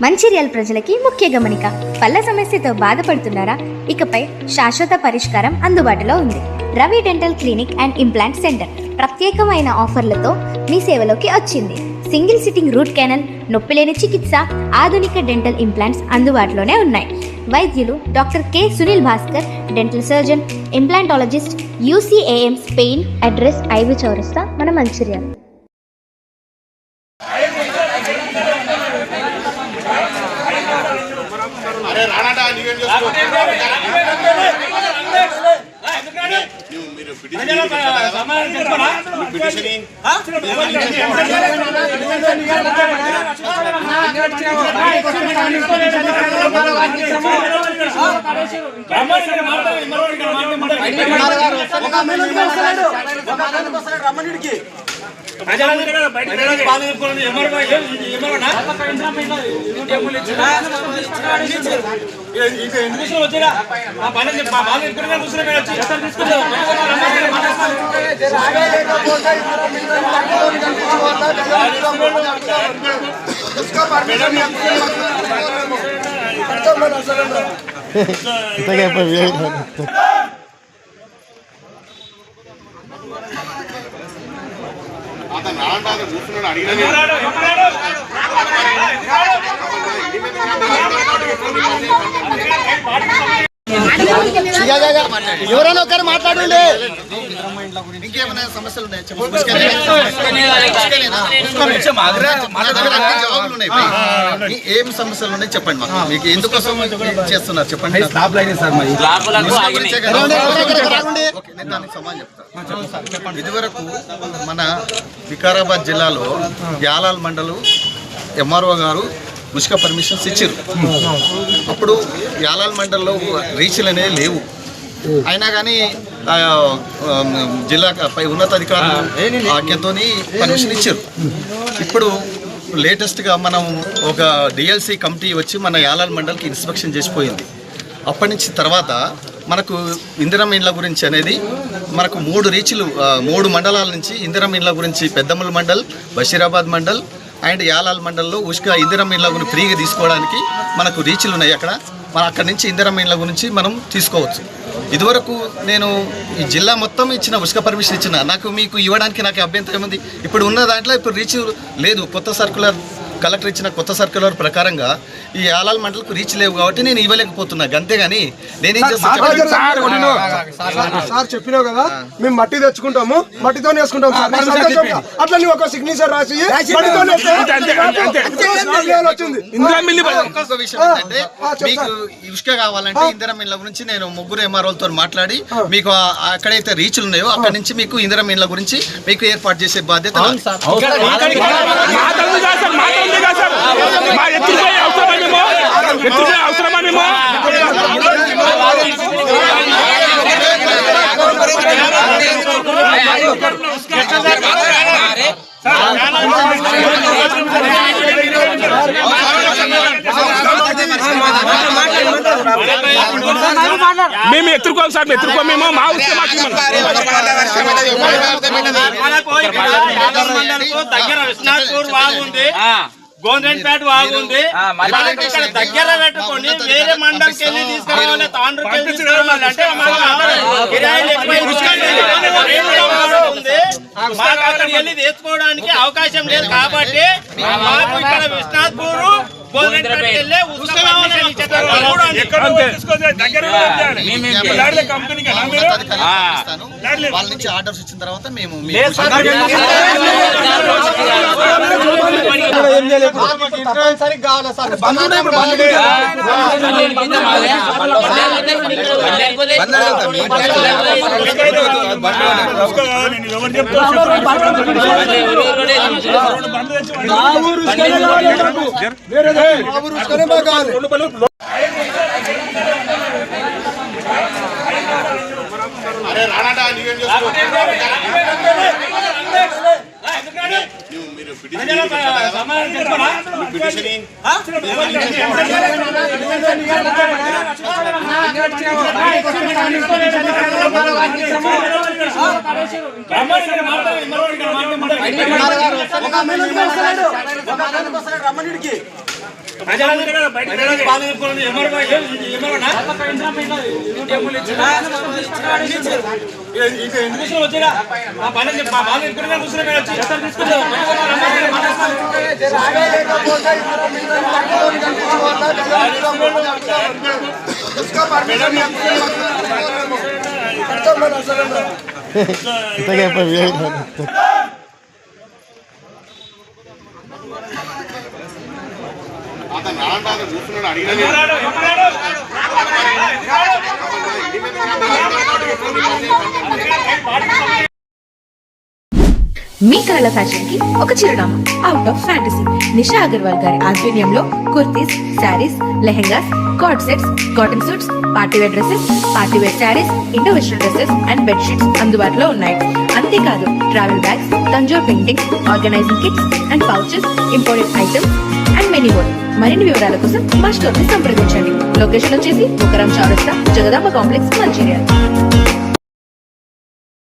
మంచిర్యాల ప్రజలకి ముఖ్య గమనిక. పళ్ళ సమస్యతో బాధపడుతున్నారా? ఇకపై శాశ్వత పరిష్కారం అందుబాటులో ఉంది. Ravi dental clinic and implant centre ప్రత్యేకమైన ఆఫర్లతో మీ సేవలోకి వచ్చింది. సింగిల్ సిట్టింగ్ రూట్ కెనాల్, నొప్పిలేని చికిత్స, ఆధునిక డెంటల్ ఇంప్లాంట్స్ అందుబాటులోనే ఉన్నాయి. వైద్యులు doctor K Sunil Bhaskar, dental surgeon, implantologist, UCAM Spain. Address IV చౌరస్తా, మన మంచిర్యాల. ఎవరైనా ఒకరు మాట్లాడండి. ఇంకేమైనా సమస్యలు ఉన్నాయి? జవాబులు ఉన్నాయి. ఏం సమస్యలు ఉన్నాయి చెప్పండి మాకు. మీకు ఎందుకోసం చేస్తున్నారు చెప్పండి. నేను దానికి సమాధానం చెప్తాను. ఇదివరకు మన వికారాబాద్ జిల్లాలో యాలాల్ మండలం MRO గారు ముష్క పర్మిషన్స్ ఇచ్చారు. అప్పుడు యాలాల్ మండలంలో రీచ్లు అనేవి లేవు. అయినా కానీ జిల్లా పై ఉన్నతాధికారులు ఆజ్ఞతో పర్మిషన్ ఇచ్చారు. ఇప్పుడు లేటెస్ట్గా మనం ఒక DLC కమిటీ వచ్చి మన యాలాల్ మండల్కి ఇన్స్పెక్షన్ చేసిపోయింది. అప్పటి నుంచి తర్వాత మనకు ఇందిరమ్మ ఇండ్ల గురించి అనేది మనకు 3 రీచ్లు 3 మండలాల నుంచి ఇందిరమ్మ ఇండ్ల గురించి పెద్దమ్మల మండల్, బషీరాబాద్ మండల్ అండ్ యాలాల్ మండల్లో ఉష్క ఇందిరమ్మ ఇండ్ల గురించి ఫ్రీగా తీసుకోవడానికి మనకు రీచ్లు ఉన్నాయి. అక్కడి నుంచి ఇందిరమ్మ ఇండ్ల గురించి మనం తీసుకోవచ్చు. ఇదివరకు నేను ఈ జిల్లా మొత్తం ఇచ్చిన ఉష్క పర్మిషన్ ఇచ్చిన, మీకు ఇవ్వడానికి నాకు అభ్యంతరం ఉంది. ఇప్పుడు ఉన్న దాంట్లో ఇప్పుడు రీచ్ లేదు. కొత్త సర్క్యులర్ కలెక్టర్ ఇచ్చిన కొత్త సర్క్యులర్ ప్రకారంగా ఈ యాలాల్ మండలకు రీచ్ లేవు కాబట్టి నేను ఇవ్వలేకపోతున్నా. అంతేగాని నేనేం చేస్తాను సార్ చెప్పినావు కదా, మేము మట్టి తెచ్చుకుంటాము, మట్టితో వేసుకుంటాం. అట్లా నువ్వు ఒక సిగ్నేచర్ రాసి మీకు ఇసుక కావాలంటే ఇందిరమ్మ ఇండ్ల గురించి నేను 3 MROలతో మాట్లాడి మీకు ఎక్కడైతే రీచ్లు ఉన్నాయో అక్కడి నుంచి మీకు ఇందిరమ్మ ఇండ్ల గురించి మీకు ఏర్పాటు చేసే బాధ్యత. మేము ఎత్తుకోవాలి సార్, ఎత్తుకో. మేము మా దగ్గర విశ్వనాథ్పూర్ బాగుంది, గోండ్రెడ్డిపేట బాగుంది. ఇక్కడ దగ్గర పెట్టుకొని వేరే మండలికి వెళ్ళి తీసుకురావాలి, తాండ్రుకి వెళ్ళి తీసుకురావాలి అంటే మాకు అక్కడికి వెళ్ళి తెచ్చుకోవడానికి అవకాశం లేదు. కాబట్టి మాకు ఇక్కడ విశ్వనాథ్పూర్ వాళ్ళ నుంచి ఆర్డర్స్ ఇచ్చిన తర్వాత మేము అరే రాణాడా నీవేం చేస్తున్నావు? మీరు రమ్మనిడికి అతను రాండా కూర్చున్నాడు అడిగిన మీ కళల ఫ్యాషన్ కి ఒక చిరునామా out of fantasy. Nisha Agarwal గారి ఆధ్వర్యంలో kurtis, saris, lehengas, card sets, cotton suits, party wear dresses, party wear saris, Indo western dresses and bedsheets అందుబాటులో ఉన్నాయి. అంతేకాదు travel bags, Tanjore paintings, organizing kits and pouches, imported items and many more. మరిన్ని వివరాల కోసం మా స్టోర్ ని సంప్రదించండి. లొకేషన్ వచ్చేసి ముకరం చౌరస్తా, జగదాంబ కాంప్లెక్స్, మంచిర్యాల.